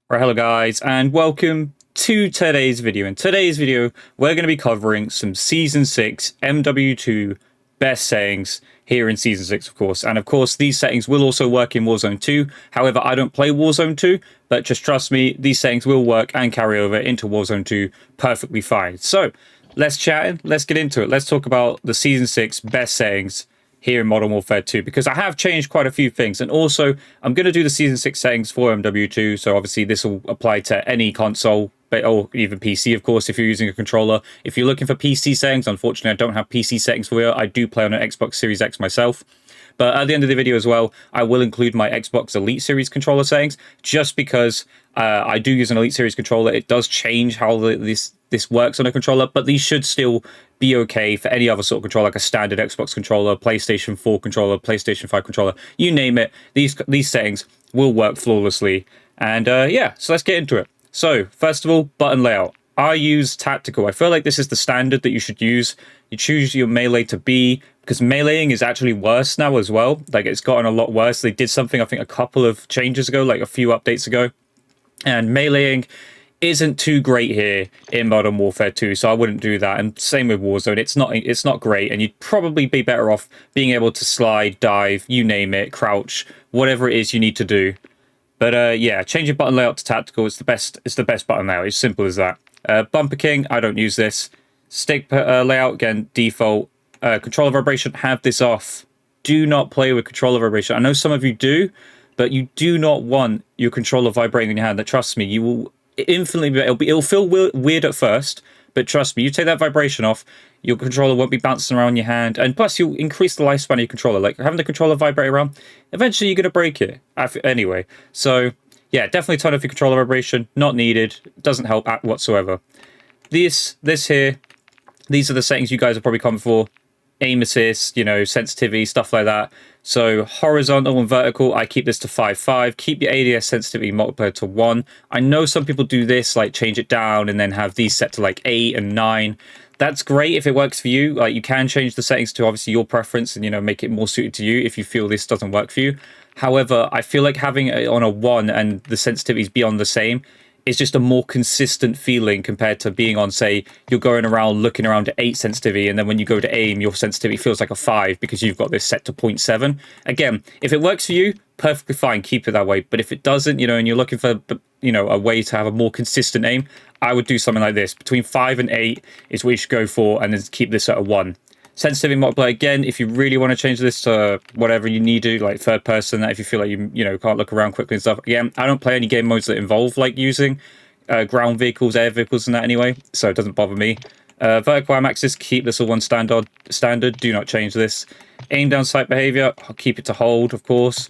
Right, hello guys, and welcome to today's video. In today's video, we're going to be covering some Season 6 MW2 best settings here in Season 6, of course. And of course, these settings will also work in Warzone 2. However, I don't play Warzone 2, but just trust me, these settings will work and carry over into Warzone 2 perfectly fine. So, let's chat and let's get into it. Let's talk about the Season 6 best settings here in Modern Warfare 2, because I have changed quite a few things. And also, I'm going to do the Season 6 settings for MW2, so obviously this will apply to any console, or even PC, of course, if you're using a controller. If you're looking for PC settings, unfortunately, I don't have PC settings for you. I do play on an Xbox Series X myself. But at the end of the video as well, I will include my Xbox Elite Series controller settings, just because I do use an Elite Series controller. It does change how this works on a controller, but these should still be okay for any other sort of controller, like a standard Xbox controller, PlayStation 4 controller, PlayStation 5 controller, you name it. These settings will work flawlessly. And yeah, so let's get into it. So first of all, button layout. I use tactical. I feel like this is the standard that you should use. You choose your melee to be, because meleeing is actually worse now as well. Like, it's gotten a lot worse. They did something, I think, a couple of changes ago, like a few updates ago. And meleeing isn't too great here in Modern Warfare 2, so I wouldn't do that. And same with Warzone. It's not great, and you'd probably be better off being able to slide, dive, you name it, crouch, whatever it is you need to do. But yeah, change your button layout to tactical. It's the best button layout. It's simple as that. Bumper King, I don't use this. Stick layout, again, default. Controller vibration, have this off. Do not play with controller vibration. I know some of you do, but you do not want your controller vibrating in your hand. That, trust me, you will infinitely. It'll feel weird at first, but trust me, you take that vibration off, your controller won't be bouncing around your hand, and plus you'll increase the lifespan of your controller. Like, having the controller vibrate around, eventually you're gonna break it. Anyway, so yeah, definitely turn off your controller vibration. Not needed. Doesn't help whatsoever. This here, these are the settings you guys are probably come for. Aim assist, sensitivity, stuff like that. So horizontal and vertical, I keep this to 5.5. Keep your ADS sensitivity multiplier to 1. I know some people do this, like change it down and then have these set to like 8 and 9. That's great if it works for you. Like, you can change the settings to obviously your preference and, make it more suited to you if you feel this doesn't work for you. However, I feel like having it on a 1 and the sensitivities beyond the same is just a more consistent feeling compared to being on, say, you're going around looking around at 8 sensitivity, and then when you go to aim, your sensitivity feels like a 5 because you've got this set to 0.7. Again, if it works for you, perfectly fine, keep it that way. But if it doesn't, and you're looking for, a way to have a more consistent aim, I would do something like this. Between 5 and 8 is what you should go for, and then keep this at a 1. Sensitivity multiplier, again, if you really want to change this to whatever you need to, like third person, if you feel like you can't look around quickly and stuff. Again, I don't play any game modes that involve like using ground vehicles, air vehicles, and that anyway, so it doesn't bother me. Vertical aim axis, keep this at 1 standard. Do not change this. Aim down sight behavior, I'll keep it to hold, of course.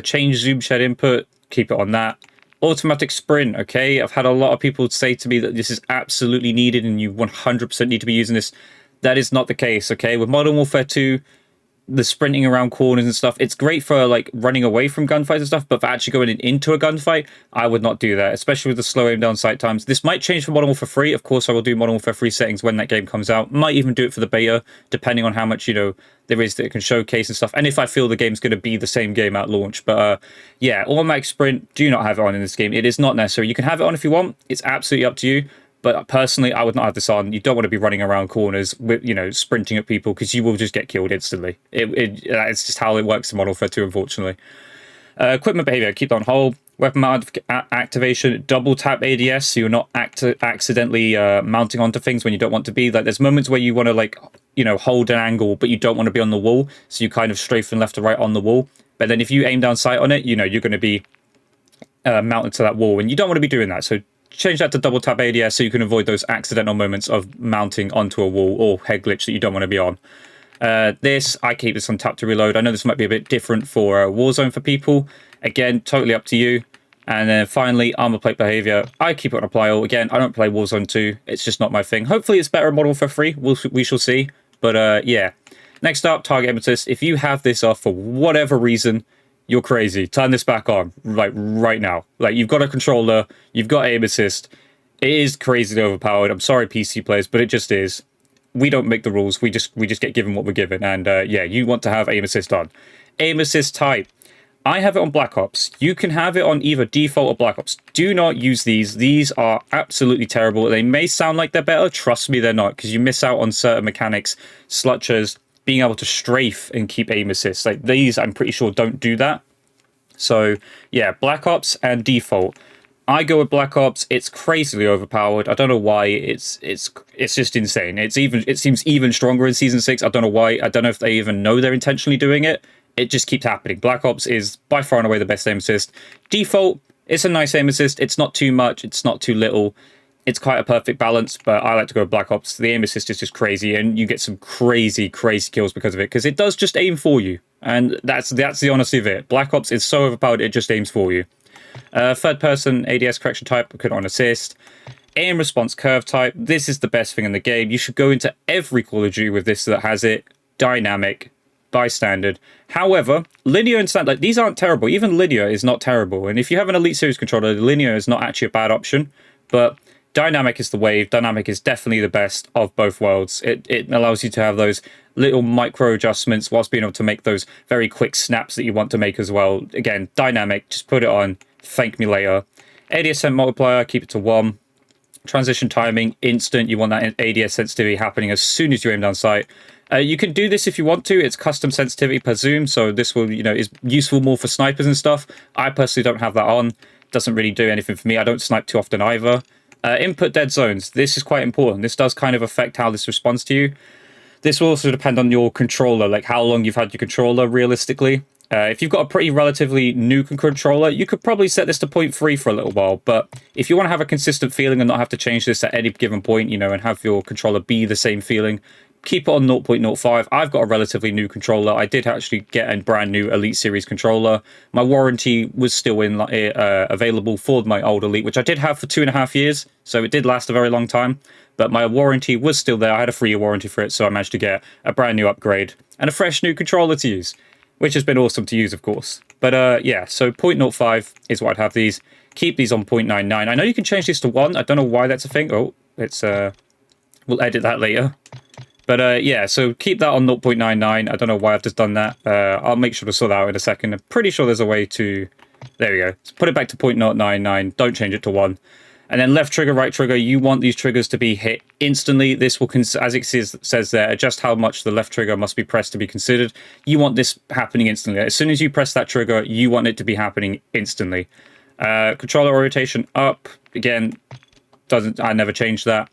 Change zoom shed input, keep it on that. Automatic sprint, okay? I've had a lot of people say to me that this is absolutely needed and you 100% need to be using this. That is not the case, okay? With Modern Warfare 2, the sprinting around corners and stuff, it's great for like running away from gunfights and stuff, but for actually going into a gunfight, I would not do that, especially with the slow aim down sight times. This might change for Modern Warfare 3. Of course, I will do Modern Warfare 3 settings when that game comes out. Might even do it for the beta, depending on how much, there is that it can showcase and stuff. And if I feel the game's going to be the same game at launch. But yeah, automatic sprint, do not have it on in this game. It is not necessary. You can have it on if you want. It's absolutely up to you. But personally, I would not have this on. You don't want to be running around corners with, sprinting at people, because you will just get killed instantly. It's just how it works in Modern Warfare 2, unfortunately. Equipment behavior, keep that on hold. Weapon mount activation, double tap ADS, so you're not accidentally mounting onto things when you don't want to be. Like, there's moments where you want to, hold an angle, but you don't want to be on the wall, so you kind of strafe left to right on the wall. But then if you aim down sight on it, you're going to be mounted to that wall, and you don't want to be doing that. So change that to double tap ADS so you can avoid those accidental moments of mounting onto a wall or head glitch that you don't want to be on. I keep this on tap to reload. I know this might be a bit different for Warzone for people. Again, totally up to you. And then finally, armor plate behavior. I keep it on apply all. Again, I don't play Warzone 2. It's just not my thing. Hopefully it's better in Modern Warfare 3. We shall see. But yeah. Next up, target aim assist. If you have this off for whatever reason, you're crazy. Turn this back on, like, right now. Like, you've got a controller, you've got aim assist. It is crazily overpowered. I'm sorry, PC players, but it just is. We don't make the rules. We just get given what we're given. And yeah, you want to have aim assist on. Aim assist type. I have it on Black Ops. You can have it on either default or Black Ops. Do not use these. These are absolutely terrible. They may sound like they're better. Trust me, they're not, because you miss out on certain mechanics, such as being able to strafe and keep aim assist. Like these, I'm pretty sure don't do that. So yeah, Black Ops and default. I go with Black Ops. It's crazily overpowered. I don't know why. It's just insane. It seems even stronger in Season 6. I don't know why. I don't know if they even know they're intentionally doing it. It just keeps happening. Black Ops is by far and away the best aim assist. Default, it's a nice aim assist. It's not too much. It's not too little. It's quite a perfect balance, but I like to go with Black Ops. The aim assist is just crazy, and you get some crazy kills because of it, because it does just aim for you. And that's the honesty of it. Black Ops is so overpowered, it just aims for you. Third person ADS correction type, could on assist. Aim response curve type, this is the best thing in the game. You should go into every Call of Duty with this that has it. Dynamic, by standard. However, linear and standard, like, these aren't terrible. Even linear is not terrible. And if you have an Elite Series controller, linear is not actually a bad option. But dynamic is the wave. Dynamic is definitely the best of both worlds. It allows you to have those little micro adjustments whilst being able to make those very quick snaps that you want to make as well. Again, dynamic, just put it on. Thank me later. ADS multiplier, keep it to 1. Transition timing, instant. You want that ADS sensitivity happening as soon as you aim down sight. You can do this if you want to. It's custom sensitivity per zoom, so this will, is useful more for snipers and stuff. I personally don't have that on. Doesn't really do anything for me. I don't snipe too often either. Input dead zones. This is quite important. This does kind of affect how this responds to you. This will also depend on your controller, like how long you've had your controller realistically. If you've got a pretty relatively new controller, you could probably set this to 0.3 for a little while. But if you want to have a consistent feeling and not have to change this at any given point, and have your controller be the same feeling, keep it on 0.05. I've got a relatively new controller. I did actually get a brand new Elite Series controller. My warranty was still available for my old Elite, which I did have for 2.5 years. So it did last a very long time. But my warranty was still there. I had a 3-year warranty for it, so I managed to get a brand new upgrade and a fresh new controller to use, which has been awesome to use, of course. But yeah, so 0.05 is what I'd have these. Keep these on 0.99. I know you can change these to 1. I don't know why that's a thing. Oh, we'll edit that later. But yeah, so keep that on 0.99. I don't know why I've just done that. I'll make sure to sort that out in a second. I'm pretty sure there's a way to... There we go. So put it back to 0.099. Don't change it to 1. And then left trigger, right trigger, you want these triggers to be hit instantly. This will, as it says there, adjust how much the left trigger must be pressed to be considered. You want this happening instantly. As soon as you press that trigger, you want it to be happening instantly. Controller orientation up. Again, I never changed that.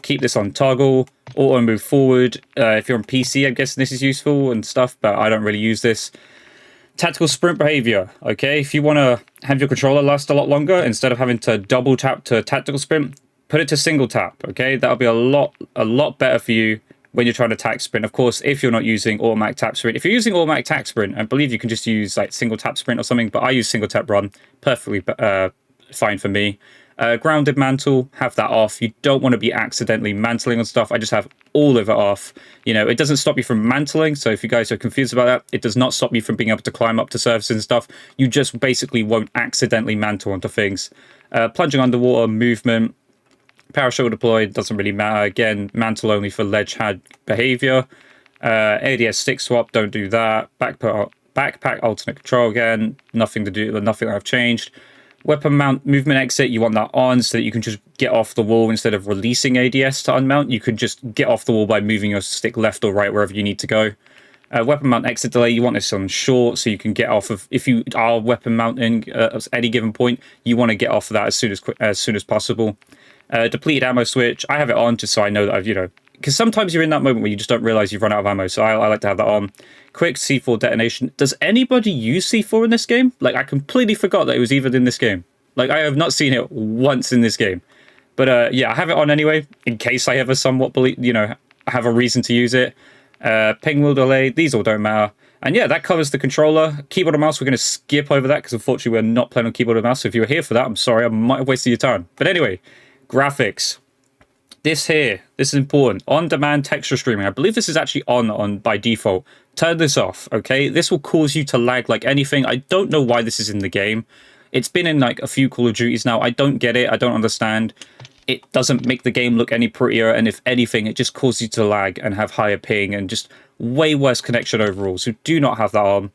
Keep this on toggle. Auto move forward. If you're on PC, I'm guessing this is useful and stuff, but I don't really use this. Tactical sprint behavior, okay? If you want to have your controller last a lot longer, instead of having to double tap to tactical sprint, put it to single tap, okay? That'll be a lot better for you when you're trying to tac sprint. Of course, if you're not using automatic tap sprint. If you're using automatic tac sprint, I believe you can just use like single tap sprint or something, but I use single tap run. Perfectly fine for me. Grounded mantle, have that off. You don't want to be accidentally mantling on stuff. I just have all of it off. It doesn't stop you from mantling, so if you guys are confused about that, it does not stop you from being able to climb up to surfaces and stuff. You just basically won't accidentally mantle onto things. Plunging underwater, movement, parachute deployed, doesn't really matter. Again, mantle only for ledge had behavior. ADS stick swap, don't do that. Backpack alternate control, again, nothing that I've changed. Weapon mount, movement exit, you want that on so that you can just get off the wall instead of releasing ADS to unmount. You could just get off the wall by moving your stick left or right wherever you need to go. Weapon mount exit delay, you want this on short so you can get off of, if you are weapon mounting at any given point, you want to get off of that as soon as possible. Depleted ammo switch, I have it on just so I know that I've, because sometimes you're in that moment where you just don't realize you've run out of ammo, so I like to have that on. Quick C4 detonation. Does anybody use C4 in this game? Like, I completely forgot that it was even in this game. Like, I have not seen it once in this game. But yeah, I have it on anyway, in case I ever somewhat have a reason to use it. Ping wheel delay, these all don't matter. And yeah, that covers the controller. Keyboard and mouse, we're going to skip over that, because unfortunately we're not playing on keyboard and mouse. So if you were here for that, I'm sorry, I might have wasted your time. But anyway, graphics. This is important. On-demand texture streaming. I believe this is actually on by default. Turn this off, okay? This will cause you to lag like anything. I don't know why this is in the game. It's been in like a few Call of Duties now. I don't get it. I don't understand. It doesn't make the game look any prettier. And if anything, it just causes you to lag and have higher ping and just way worse connection overall. So do not have that on.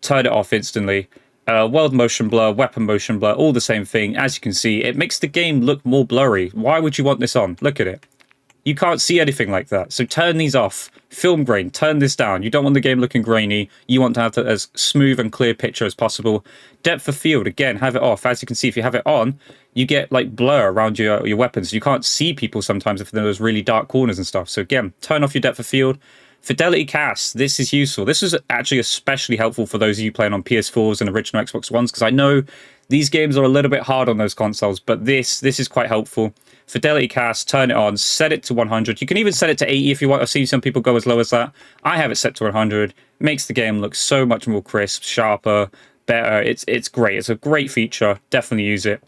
Turn it off instantly. world motion blur, weapon motion blur, all the same thing. As you can see, it makes the game look more blurry. Why would you want this on? Look at it. You can't see anything like that. So turn these off. Film grain, turn this down. You don't want the game looking grainy. You want to have as smooth and clear picture as possible. Depth of field, again, have it off. As you can see, if you have it on, you get like blur around your weapons. You can't see people sometimes if there's really dark corners and stuff. So again, turn off your depth of field. Fidelity cast, this is useful. This is actually especially helpful for those of you playing on PS4s and original Xbox Ones, because I know these games are a little bit hard on those consoles, but this is quite helpful. Fidelity cast, turn it on, set it to 100. You can even set it to 80 if you want. I've seen some people go as low as that. I have it set to 100. Makes the game look so much more crisp, sharper, better. It's great. It's a great feature. Definitely use it.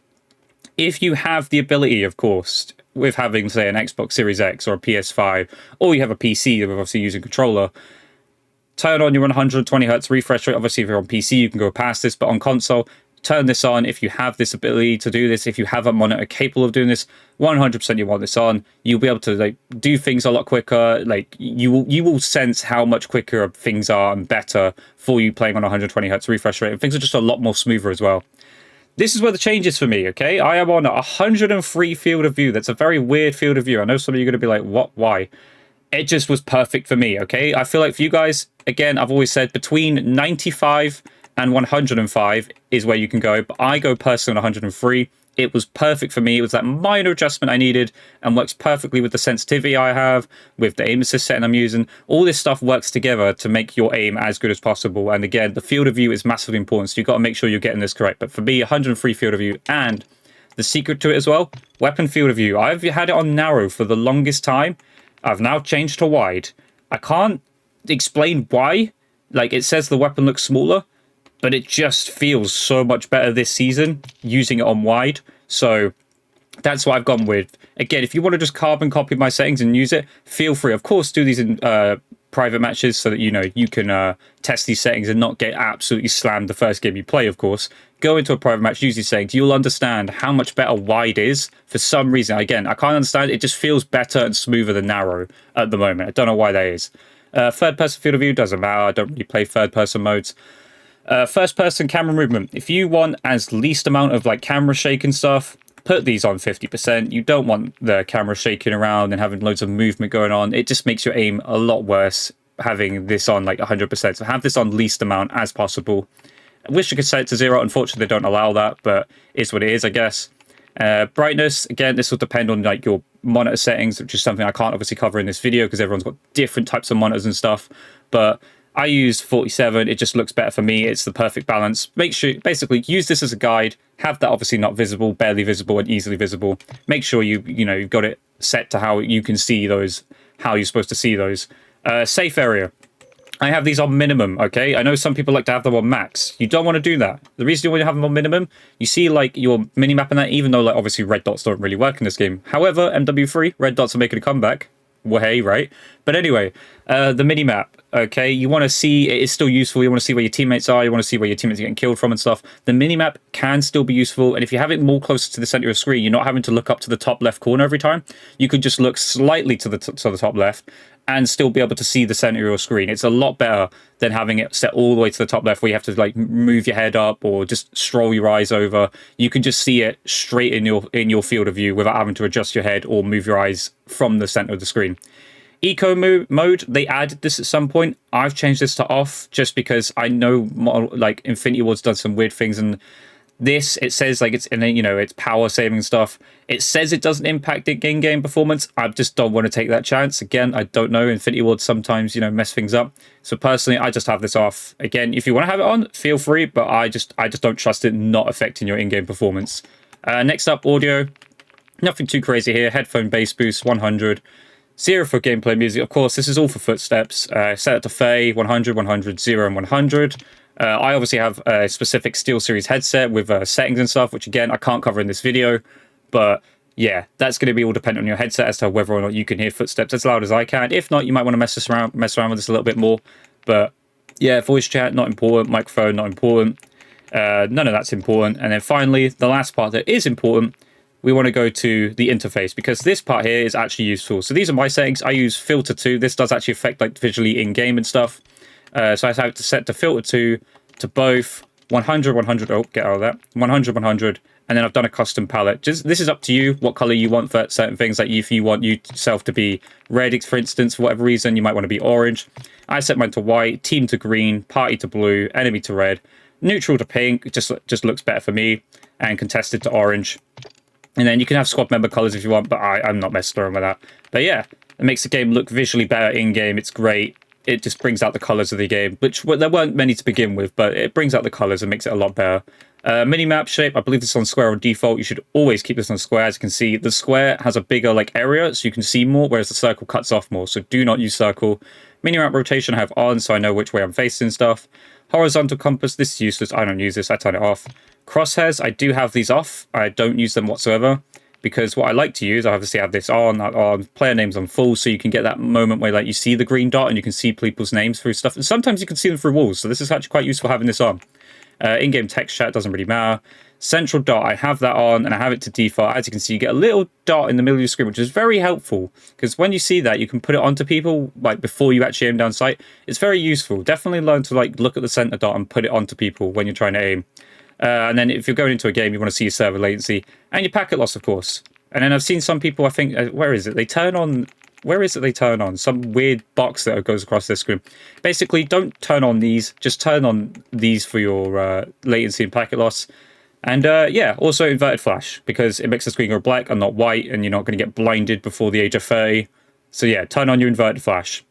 If you have the ability, of course, with having, say, an Xbox Series X or a PS5, or you have a PC with obviously using controller, turn on your 120 Hz refresh rate. Obviously, if you're on PC, you can go past this, but on console, turn this on. If you have this ability to do this, if you have a monitor capable of doing this, 100% you want this on. You'll be able to like do things a lot quicker. Like you will sense how much quicker things are and better for you playing on 120 Hz refresh rate. And things are just a lot more smoother as well. This is where the change is for me, okay? I am on 103 field of view. That's a very weird field of view. I know some of you are going to be like, what? Why? It just was perfect for me, okay? I feel like for you guys, again, I've always said between 95 and 105 is where you can go. But I go personally on 103. It was perfect for me. It was that minor adjustment I needed and works perfectly with the sensitivity I have, with the aim assist setting I'm using. All this stuff works together to make your aim as good as possible. And again, the field of view is massively important, so you've got to make sure you're getting this correct. But for me, 103 field of view, and the secret to it as well, weapon field of view. I've had it on narrow for the longest time. I've now changed to wide. I can't explain why. Like, it says the weapon looks smaller, but it just feels so much better this season using it on wide. So that's what I've gone with. Again, if you want to just carbon copy my settings and use it, feel free. Of course, do these in private matches so that you can test these settings and not get absolutely slammed the first game you play, of course. Go into a private match, use these settings. You'll understand how much better wide is for some reason. Again, I can't understand. It just feels better and smoother than narrow at the moment. I don't know why that is. Third person field of view doesn't matter. I don't really play third person modes. First person camera movement. If you want as least amount of like camera shake and stuff, put these on 50%. You don't want the camera shaking around and having loads of movement going on. It just makes your aim a lot worse having this on like 100%. So have this on least amount as possible. I wish you could set it to 0. Unfortunately, they don't allow that, but it's what it is, I guess. Brightness, again, this will depend on like your monitor settings, which is something I can't obviously cover in this video because everyone's got different types of monitors and stuff. But I use 47. It just looks better for me. It's the perfect balance. Make sure, basically, use this as a guide. Have that obviously not visible, barely visible, and easily visible. Make sure you've got it set to how you can see those, how you're supposed to see those. Safe area. I have these on minimum, okay? I know some people like to have them on max. You don't want to do that. The reason you want to have them on minimum, you see like your minimap and that, even though like obviously red dots don't really work in this game. However, MW3, red dots are making a comeback. Well, hey, right? But anyway, the minimap, okay? You want to see, it is still useful. You want to see where your teammates are. You want to see where your teammates are getting killed from and stuff. The minimap can still be useful. And if you have it more closer to the center of the screen, you're not having to look up to the top left corner every time. You could just look slightly to the top left and still be able to see the center of your screen. It's a lot better than having it set all the way to the top left where you have to like move your head up or just stroll your eyes over. You can just see it straight in your field of view without having to adjust your head or move your eyes from the center of the screen. Eco mode, they added this at some point. I've changed this to off just because I know like Infinity Ward's done some weird things, and this, it says like it's it's power saving stuff. It says it doesn't impact it in-game performance. I just don't want to take that chance. Again, I don't know. Infinity Ward sometimes mess things up. So personally, I just have this off. Again, if you want to have it on, feel free, but I just don't trust it not affecting your in-game performance. Next up, audio. Nothing too crazy here. Headphone bass boost 100. 0 for gameplay music. Of course, this is all for footsteps. Set it to Faye 100, 100, 0, and 100. I obviously have a specific SteelSeries headset with settings and stuff, which again, I can't cover in this video. But yeah, that's going to be all dependent on your headset as to whether or not you can hear footsteps as loud as I can. If not, you might want to mess around with this a little bit more. But yeah, voice chat, not important. Microphone, not important. None of that's important. And then finally, the last part that is important, we want to go to the interface, because this part here is actually useful. So these are my settings. I use filter 2. This does actually affect like visually in-game and stuff. So I have to set to filter 2 to both, 100, 100, oh, get out of that, 100, 100, and then I've done a custom palette. This is up to you what color you want for certain things. Like if you want yourself to be red, for instance, for whatever reason, you might want to be orange. I set mine to white, team to green, party to blue, enemy to red, neutral to pink. It just looks better for me, and contested to orange. And then you can have squad member colors if you want, but I'm not messing around with that. But yeah, it makes the game look visually better in game. It's great. It just brings out the colors of the game, which there weren't many to begin with, but it brings out the colors and makes it a lot better. Mini-map shape, I believe this is on square on default. You should always keep this on square. As you can see, the square has a bigger area, so you can see more, whereas the circle cuts off more. So do not use circle. Mini-map rotation I have on, so I know which way I'm facing stuff. Horizontal compass, this is useless. I don't use this. I turn it off. Crosshairs, I do have these off. I don't use them whatsoever, because what I like to use, I obviously have this on player names on full, so you can get that moment where you see the green dot and you can see people's names through stuff. And sometimes you can see them through walls, so this is actually quite useful having this on. In-game text chat doesn't really matter. Central dot, I have that on and I have it to default. As you can see, you get a little dot in the middle of your screen, which is very helpful, because when you see that, you can put it onto people before you actually aim down sight. It's very useful. Definitely learn to look at the center dot and put it onto people when you're trying to aim. And then if you're going into a game, you want to see your server latency and your packet loss, of course. And then I've seen some people, I think, where is it? They turn on some weird box that goes across their screen. Basically, don't turn on these. Just turn on these for your latency and packet loss. And yeah, also inverted flash, because it makes the screen go black and not white, and you're not going to get blinded before the age of 30. So yeah, turn on your inverted flash.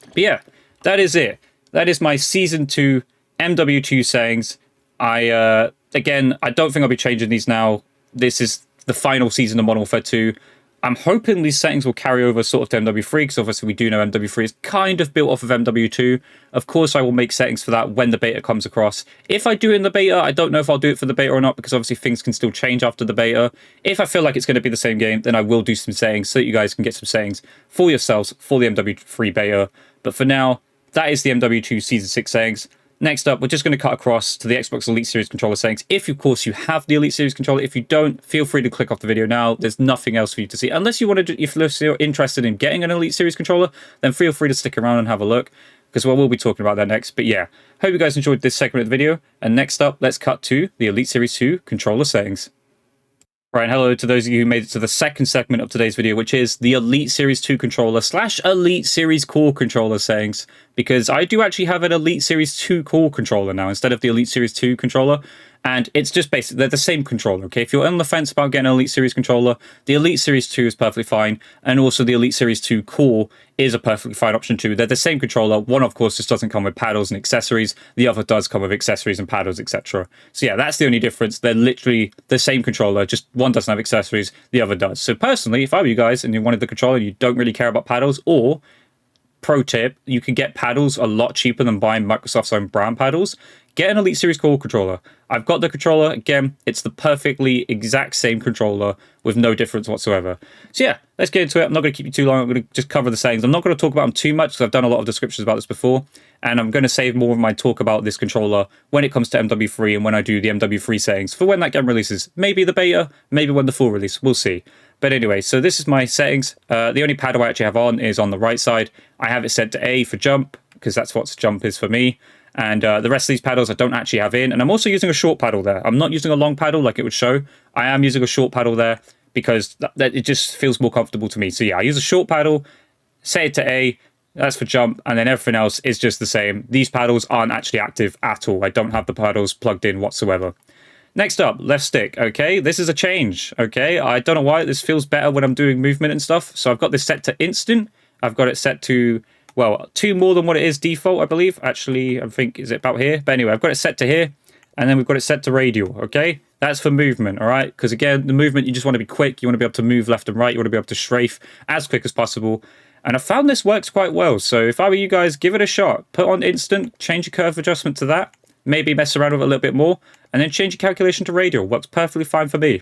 But yeah, that is it. That is my Season 2 MW2 settings. Again, I don't think I'll be changing these now. This is the final season of Modern Warfare 2. I'm hoping these settings will carry over sort of to MW3, because obviously we do know MW3 is kind of built off of MW2. Of course, I will make settings for that when the beta comes across. If I do it in the beta, I don't know if I'll do it for the beta or not, because obviously things can still change after the beta. If I feel like it's going to be the same game, then I will do some settings so that you guys can get some settings for yourselves for the MW3 beta. But for now, that is the MW2 Season 6 settings. Next up, we're just going to cut across to the Xbox Elite Series controller settings. If, of course, you have the Elite Series controller. If you don't, feel free to click off the video now. There's nothing else for you to see. Unless you want to, if you're interested in getting an Elite Series controller, then feel free to stick around and have a look, because we'll be talking about that next. But yeah, hope you guys enjoyed this segment of the video. And next up, let's cut to the Elite Series 2 controller settings. Right, and hello to those of you who made it to the second segment of today's video, which is the Elite Series 2 controller / Elite Series core controller settings, because I do actually have an Elite Series 2 core controller now instead of the Elite Series 2 controller, and it's just basically, they're the same controller, okay? If you're on the fence about getting an Elite Series controller, the Elite Series 2 is perfectly fine, and also the Elite Series 2 core is a perfectly fine option too. They're the same controller. One, of course, just doesn't come with paddles and accessories. The other does come with accessories and paddles, etc. So yeah, that's the only difference. They're literally the same controller, just one doesn't have accessories, the other does. So personally, if I were you guys and you wanted the controller and you don't really care about paddles, or pro tip, you can get paddles a lot cheaper than buying Microsoft's own brand paddles. Get an Elite Series core controller. I've got the controller. Again, it's the perfectly exact same controller with no difference whatsoever. So yeah, let's get into it. I'm not going to keep you too long. I'm going to just cover the settings. I'm not going to talk about them too much, because I've done a lot of descriptions about this before, and I'm going to save more of my talk about this controller when it comes to MW3 and when I do the MW3 settings for when that game releases. Maybe the beta, maybe when the full release. We'll see. But anyway, so this is my settings. The only paddle I actually have on is on the right side. I have it set to A for jump, because that's what jump is for me. And the rest of these paddles I don't actually have in. And I'm also using a short paddle there. I'm not using a long paddle like it would show. I am using a short paddle there because it just feels more comfortable to me. So yeah, I use a short paddle, set it to A, that's for jump, and then everything else is just the same. These paddles aren't actually active at all. I don't have the paddles plugged in whatsoever. Next up, left stick, okay? This is a change, okay? I don't know why this feels better when I'm doing movement and stuff. So I've got this set to instant. I've got it set to, well, 2 more than what it is default, I believe. Actually, I think, is it about here? But anyway, I've got it set to here, and then we've got it set to radial, okay? That's for movement, all right? Because again, the movement, you just want to be quick. You want to be able to move left and right. You want to be able to strafe as quick as possible. And I found this works quite well. So if I were you guys, give it a shot. Put on instant, change your curve adjustment to that. Maybe mess around with it a little bit more, and then change your calculation to radial. Works perfectly fine for me.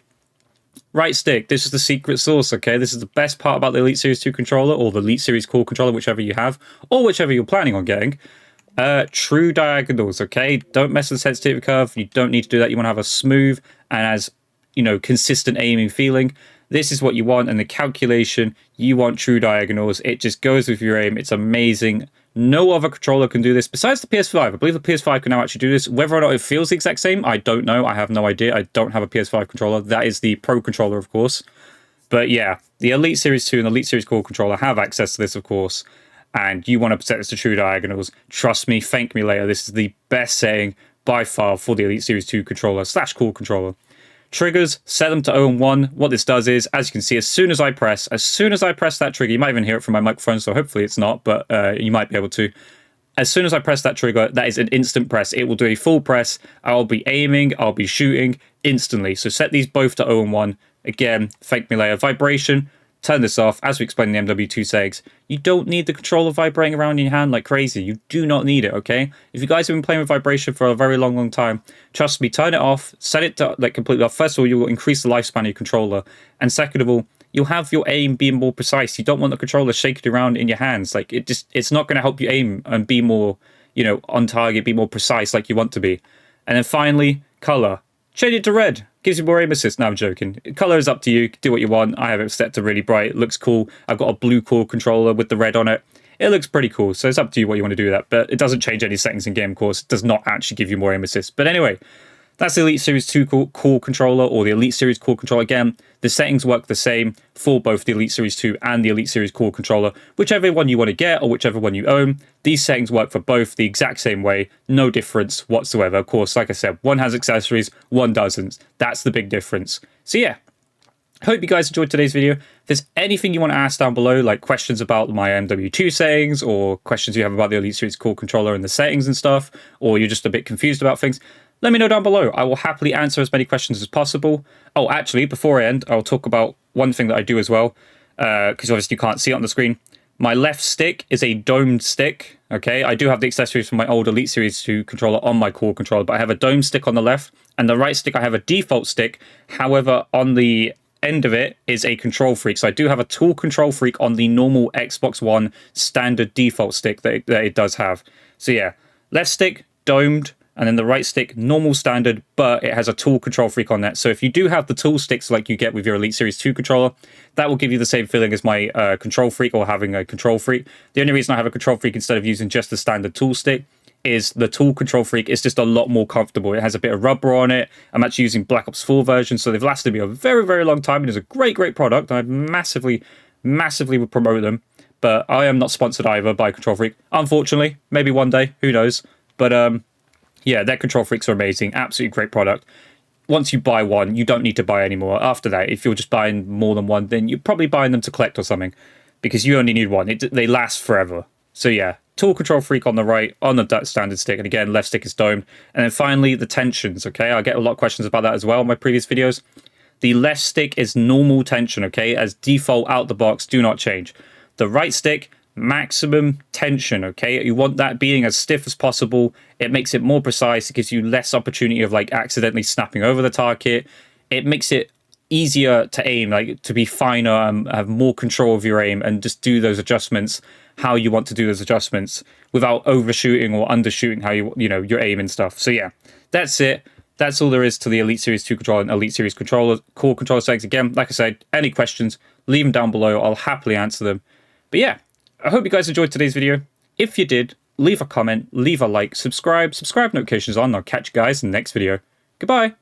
Right stick, this is the secret sauce, okay? This is the best part about the Elite Series 2 controller, or the Elite Series core controller, whichever you have, or whichever you're planning on getting. True diagonals, okay? Don't mess with the sensitivity curve. You don't need to do that. You want to have a smooth and as, you know, consistent aiming feeling. this is what you want, and the calculation, you want true diagonals. It just goes with your aim. It's amazing. No other controller can do this besides the PS5. I believe the PS5 can now actually do this. Whether or not it feels the exact same, I don't know. I have no idea. I don't have a PS5 controller. That is the Pro controller, of course. But yeah, the Elite Series 2 and the Elite Series Core controller have access to this, of course. And you want to set this to true diagonals. Trust me, thank me later. This is the best setting by far for the Elite Series 2 controller / Core controller. Triggers, set them to 0 and 1. What this does is, as you can see, as soon as I press that trigger, you might even hear it from my microphone, so hopefully it's not, but you might be able to. As soon as I press that trigger, that is an instant press. It will do a full press. I'll be aiming, I'll be shooting instantly. So set these both to 0 and 1. Again, thank me later. Vibration, turn this off. As we explained in the MW2 settings, you don't need the controller vibrating around in your hand like crazy. You do not need it, okay? If you guys have been playing with vibration for a very long time, trust me, turn it off, set it to like completely off. First of all, you will increase the lifespan of your controller. And second of all, you'll have your aim being more precise. You don't want the controller shaking around in your hands. Like it's not going to help you aim and be more, on target, be more precise like you want to be. And then finally, color. Change it to red. Gives you more aim assist. No, I'm joking. Color is up to you. Do what you want. I have it set to really bright. It looks cool. I've got a blue core controller with the red on it. It looks pretty cool. So it's up to you what you want to do with that. But it doesn't change any settings in game, of course. It does not actually give you more aim assist. But anyway, that's the Elite Series 2 core controller or the Elite Series core controller. Again, the settings work the same for both the Elite Series 2 and the Elite Series core controller. Whichever one you want to get or whichever one you own, these settings work for both the exact same way. No difference whatsoever. Of course, like I said, one has accessories, one doesn't. That's the big difference. So yeah, hope you guys enjoyed today's video. If there's anything you want to ask down below, like questions about my MW2 settings or questions you have about the Elite Series core controller and the settings and stuff, or you're just a bit confused about things, let me know down below. I will happily answer as many questions as possible. Oh, actually, before I end, I'll talk about one thing that I do as well, because obviously you can't see it on the screen. My left stick is a domed stick, okay? I do have the accessories from my old Elite Series 2 controller on my core controller, but I have a domed stick on the left, and the right stick I have a default stick. However, on the end of it is a control freak. So I do have a tool control freak on the normal Xbox One standard default stick that it does have. So yeah, left stick, domed, and then the right stick, normal standard, but it has a tool control freak on that. So if you do have the tool sticks like you get with your Elite Series 2 controller, that will give you the same feeling as my control freak or having a control freak. The only reason I have a control freak instead of using just the standard tool stick is the tool control freak is just a lot more comfortable. It has a bit of rubber on it. I'm actually using Black Ops 4 version, so they've lasted me a very long time. It is a great product, and I massively would promote them. But I am not sponsored either by Control Freak, unfortunately. Maybe one day, who knows? But yeah, their control freaks are amazing. Absolutely great product. Once you buy one, you don't need to buy any more. After that, if you're just buying more than one, then you're probably buying them to collect or something, because you only need one. They last forever. So yeah, tool control freak on the right, on the standard stick, and again, left stick is domed. And then finally, the tensions, okay? I get a lot of questions about that as well in my previous videos. The left stick is normal tension, okay? As default out the box, do not change. The right stick, maximum tension, okay? You want that being as stiff as possible. It makes it more precise. It gives you less opportunity of like accidentally snapping over the target. It makes it easier to aim, like to be finer and have more control of your aim and just do those adjustments how you want to do those adjustments without overshooting or undershooting how your aim and stuff. So yeah, that's it. That's all there is to the Elite Series 2 controller and Elite Series controller core controller settings. Again, like I said, any questions, leave them down below. I'll happily answer them. But yeah, I hope you guys enjoyed today's video. If you did, leave a comment, leave a like, subscribe notifications on. I'll catch you guys in the next video. Goodbye.